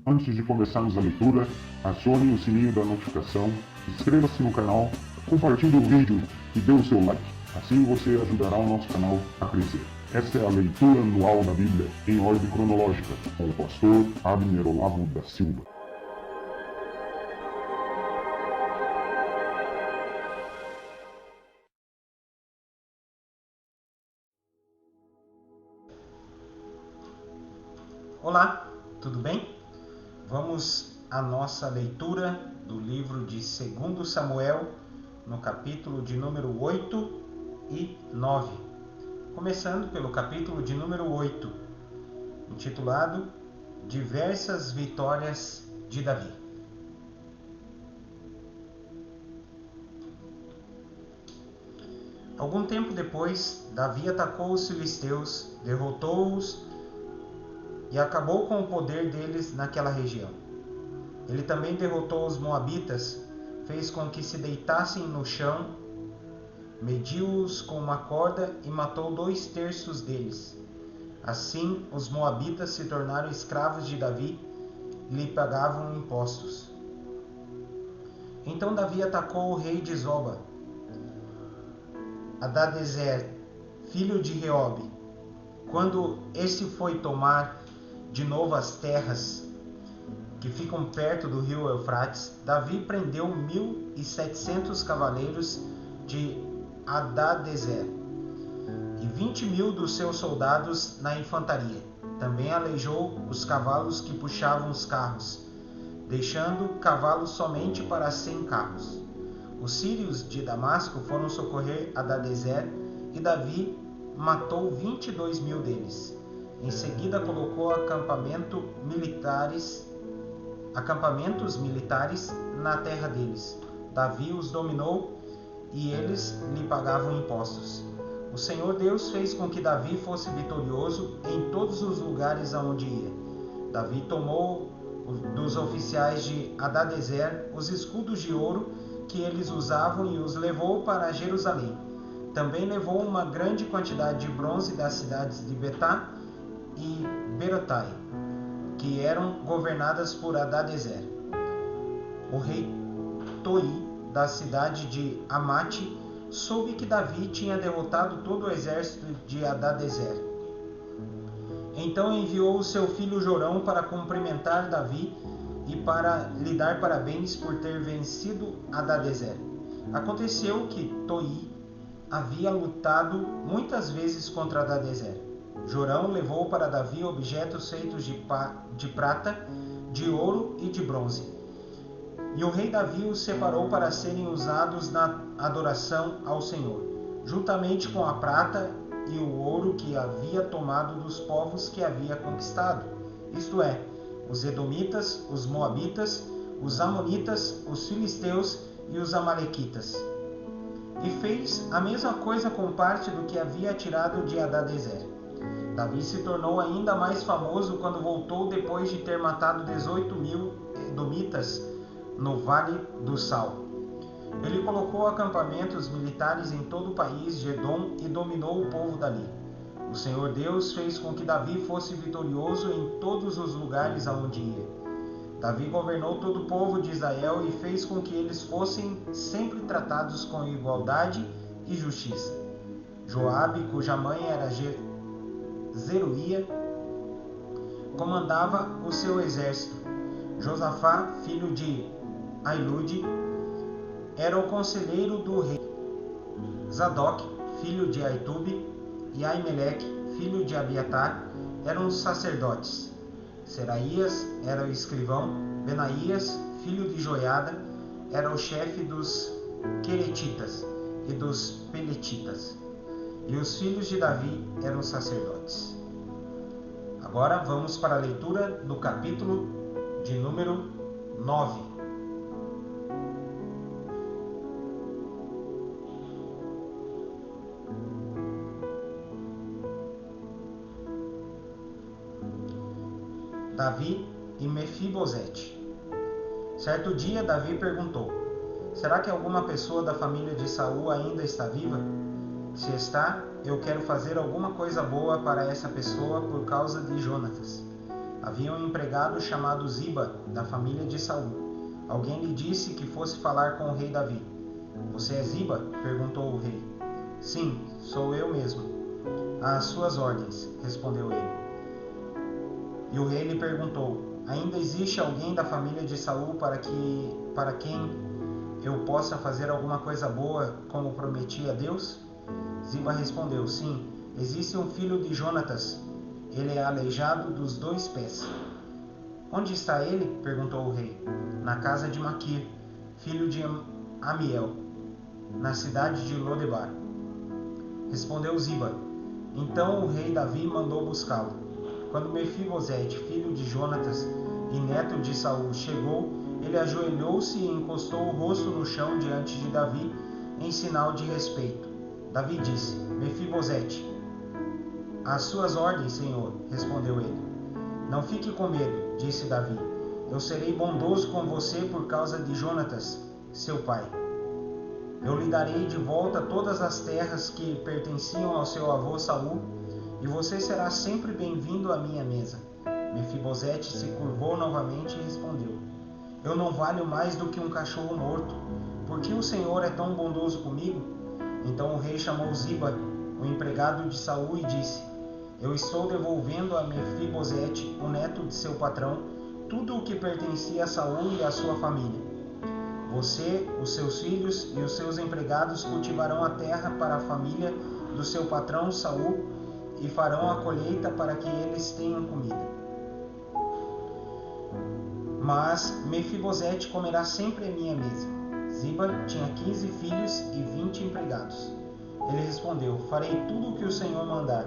Antes de começarmos a leitura, acione o sininho da notificação, inscreva-se no canal, compartilhe o vídeo e dê o seu like. Assim você ajudará o nosso canal a crescer. Esta é a leitura anual da Bíblia em ordem cronológica, com o pastor Abner Olavo da Silva. Olá, tudo bem? Vamos à nossa leitura do livro de 2 Samuel, no capítulo de número 8 e 9. Começando pelo capítulo de número 8, intitulado Diversas Vitórias de Davi. Algum tempo depois, Davi atacou os filisteus, derrotou-os e acabou com o poder deles naquela região. Ele também derrotou os moabitas, fez com que se deitassem no chão, mediu-os com uma corda e matou 2/3 deles. Assim, os moabitas se tornaram escravos de Davi e lhe pagavam impostos. Então Davi atacou o rei de Zoba, Hadadezer, filho de Reobe. Quando este foi tomar de novo as terras que ficam perto do rio Eufrates, Davi prendeu 1.700 cavaleiros de Hadadezer e 20.000 dos seus soldados na infantaria. Também aleijou os cavalos que puxavam os carros, deixando cavalos somente para 100 carros. Os sírios de Damasco foram socorrer Hadadezer e Davi matou 22.000 deles. Em seguida colocou acampamentos militares na terra deles. Davi os dominou e eles lhe pagavam impostos. O Senhor Deus fez com que Davi fosse vitorioso em todos os lugares aonde ia. Davi tomou dos oficiais de Hadadezer os escudos de ouro que eles usavam e os levou para Jerusalém. Também levou uma grande quantidade de bronze das cidades de Betá e Berotai, que eram governadas por Hadadezer. O rei Toi, da cidade de Amate, soube que Davi tinha derrotado todo o exército de Hadadezer. Então enviou o seu filho Jorão para cumprimentar Davi e para lhe dar parabéns por ter vencido Hadadezer. Aconteceu que Toi havia lutado muitas vezes contra Hadadezer. Jorão levou para Davi objetos feitos de prata, de ouro e de bronze. E o rei Davi os separou para serem usados na adoração ao Senhor, juntamente com a prata e o ouro que havia tomado dos povos que havia conquistado, isto é, os edomitas, os moabitas, os amonitas, os filisteus e os amalequitas. E fez a mesma coisa com parte do que havia tirado de Hadadezer. Davi se tornou ainda mais famoso quando voltou depois de ter matado 18.000 edomitas no Vale do Sal. Ele colocou acampamentos militares em todo o país de Edom e dominou o povo dali. O Senhor Deus fez com que Davi fosse vitorioso em todos os lugares aonde ia. Davi governou todo o povo de Israel e fez com que eles fossem sempre tratados com igualdade e justiça. Joabe, cuja mãe era Zeruia, comandava o seu exército. Josafá, filho de Ailude, era o conselheiro do rei. Zadok, filho de Aitube, e Aimeleque, filho de Abiatar, eram os sacerdotes. Seraías era o escrivão. Benaías, filho de Joiada, era o chefe dos Queretitas e dos Peletitas. E os filhos de Davi eram sacerdotes. Agora vamos para a leitura do capítulo de número 9. Davi e Mefibosete. Certo dia, Davi perguntou: será que alguma pessoa da família de Saul ainda está viva? Se está, eu quero fazer alguma coisa boa para essa pessoa por causa de Jonatas. Havia um empregado chamado Ziba, da família de Saul. Alguém lhe disse que fosse falar com o rei Davi. Você é Ziba? Perguntou o rei. Sim, sou eu mesmo. Às suas ordens, respondeu ele. E o rei lhe perguntou: ainda existe alguém da família de Saul para quem eu possa fazer alguma coisa boa, como prometi a Deus? Ziba respondeu: sim, existe um filho de Jonatas. Ele é aleijado dos 2 pés. Onde está ele? Perguntou o rei. Na casa de Maquir, filho de Amiel, na cidade de Lodebar. Respondeu Ziba. Então o rei Davi mandou buscá-lo. Quando Mefibosete, filho de Jonatas e neto de Saul, chegou, ele ajoelhou-se e encostou o rosto no chão diante de Davi, em sinal de respeito. Davi disse: Mefibosete. Às suas ordens, senhor, respondeu ele. Não fique com medo, disse Davi. Eu serei bondoso com você por causa de Jonatas, seu pai. Eu lhe darei de volta todas as terras que pertenciam ao seu avô Saul, e você será sempre bem-vindo à minha mesa. Mefibosete se curvou novamente e respondeu: Eu não valho mais do que um cachorro morto. Por que o Senhor é tão bondoso comigo? Então o rei chamou Ziba, o empregado de Saul, e disse: Eu estou devolvendo a Mefibosete, o neto de seu patrão, tudo o que pertencia a Saul e à sua família. Você, os seus filhos e os seus empregados cultivarão a terra para a família do seu patrão Saul e farão a colheita para que eles tenham comida. Mas Mefibosete comerá sempre à minha mesa. Ziba tinha 15 filhos e 20 empregados. Ele respondeu: Farei tudo o que o Senhor mandar.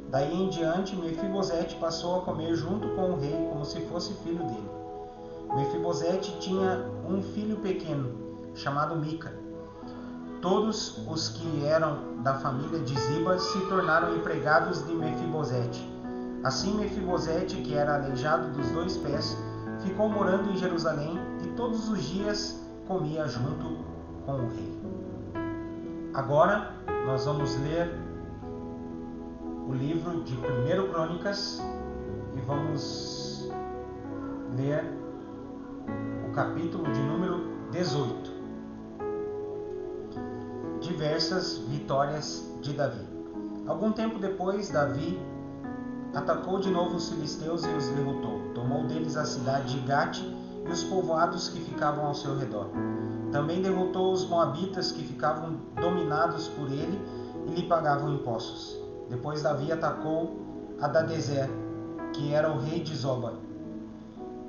Daí em diante, Mefibosete passou a comer junto com o rei como se fosse filho dele. Mefibosete tinha um filho pequeno, chamado Mica. Todos os que eram da família de Ziba se tornaram empregados de Mefibosete. Assim Mefibosete, que era aleijado dos 2 pés, ficou morando em Jerusalém e todos os dias comia junto com o rei. Agora nós vamos ler o livro de 1 Crônicas e vamos ler o capítulo de número 18. Diversas vitórias de Davi. Algum tempo depois, Davi atacou de novo os filisteus e os derrotou. Tomou deles a cidade de Gate e os povoados que ficavam ao seu redor. Também derrotou os moabitas que ficavam dominados por ele e lhe pagavam impostos. Depois Davi atacou Hadadezer, que era o rei de Zoba,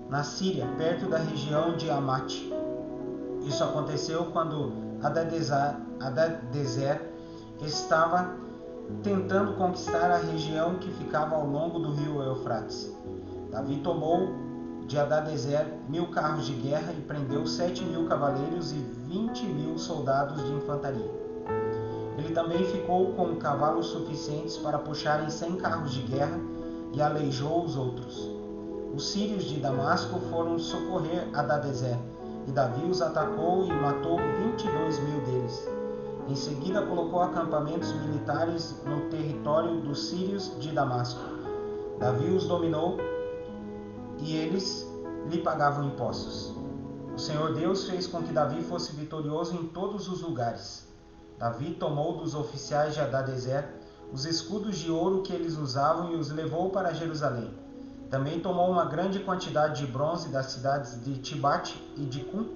na Síria, perto da região de Amate. Isso aconteceu quando Hadadezer estava tentando conquistar a região que ficava ao longo do rio Eufrates. Davi tomou de Hadadezer 1000 carros de guerra e prendeu 7.000 cavaleiros e 20.000 soldados de infantaria. Ele também ficou com cavalos suficientes para puxarem 100 carros de guerra e aleijou os outros. Os sírios de Damasco foram socorrer Hadadezer, e Davi os atacou e matou 22.000 deles. Em seguida colocou acampamentos militares no território dos sírios de Damasco. Davi os dominou e eles lhe pagavam impostos. O Senhor Deus fez com que Davi fosse vitorioso em todos os lugares. Davi tomou dos oficiais de Hadadezer os escudos de ouro que eles usavam e os levou para Jerusalém. Também tomou uma grande quantidade de bronze das cidades de Tibate e de Cum,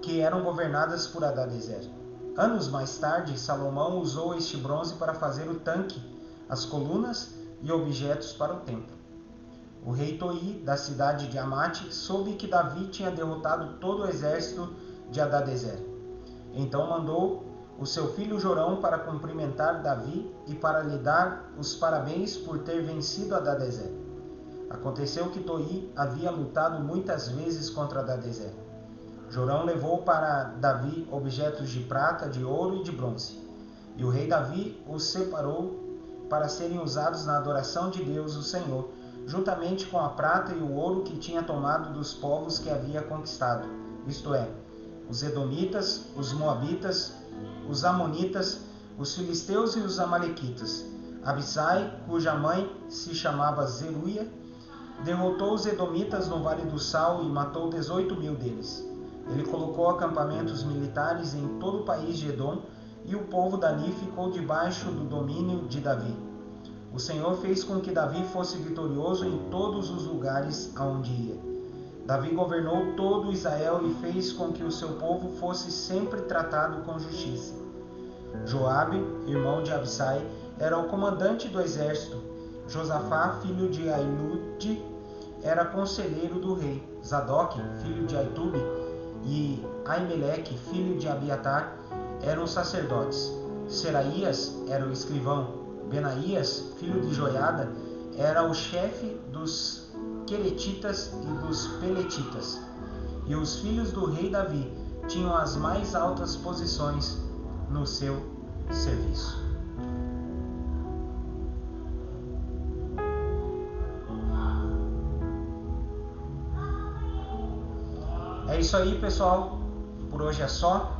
que eram governadas por Hadadezer. Anos mais tarde, Salomão usou este bronze para fazer o tanque, as colunas e objetos para o templo. O rei Toi, da cidade de Amate, soube que Davi tinha derrotado todo o exército de Hadadezer. Então mandou o seu filho Jorão para cumprimentar Davi e para lhe dar os parabéns por ter vencido Hadadezer. Aconteceu que Toi havia lutado muitas vezes contra Hadadezer. Jorão levou para Davi objetos de prata, de ouro e de bronze. E o rei Davi os separou para serem usados na adoração de Deus, o Senhor, juntamente com a prata e o ouro que tinha tomado dos povos que havia conquistado, isto é, os edomitas, os moabitas, os amonitas, os filisteus e os amalequitas. Abisai, cuja mãe se chamava Zeruia, derrotou os edomitas no Vale do Sal e matou 18.000 deles. Ele colocou acampamentos militares em todo o país de Edom, e o povo dali ficou debaixo do domínio de Davi. O Senhor fez com que Davi fosse vitorioso em todos os lugares aonde ia. Davi governou todo Israel e fez com que o seu povo fosse sempre tratado com justiça. Joabe, irmão de Abissai, era o comandante do exército. Josafá, filho de Ailude, era conselheiro do rei. Zadok, filho de Aitube, e Aimeleque, filho de Abiatar, eram sacerdotes. Seraías era o escrivão. Benaías, filho de Joiada, era o chefe dos Queretitas e dos Peletitas. E os filhos do rei Davi tinham as mais altas posições no seu serviço. É isso aí, pessoal. Por hoje é só.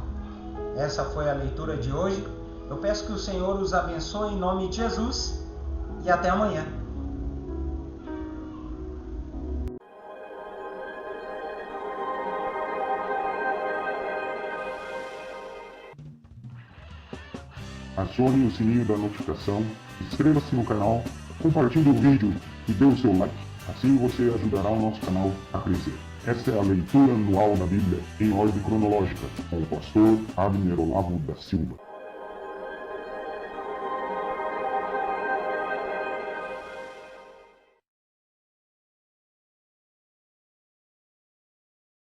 Essa foi a leitura de hoje. Eu peço que o Senhor os abençoe em nome de Jesus e até amanhã. Acione o sininho da notificação, inscreva-se no canal, compartilhe o vídeo e dê o seu like. Assim você ajudará o nosso canal a crescer. Esta é a leitura anual da Bíblia em ordem cronológica, com o pastor Abner Olavo da Silva.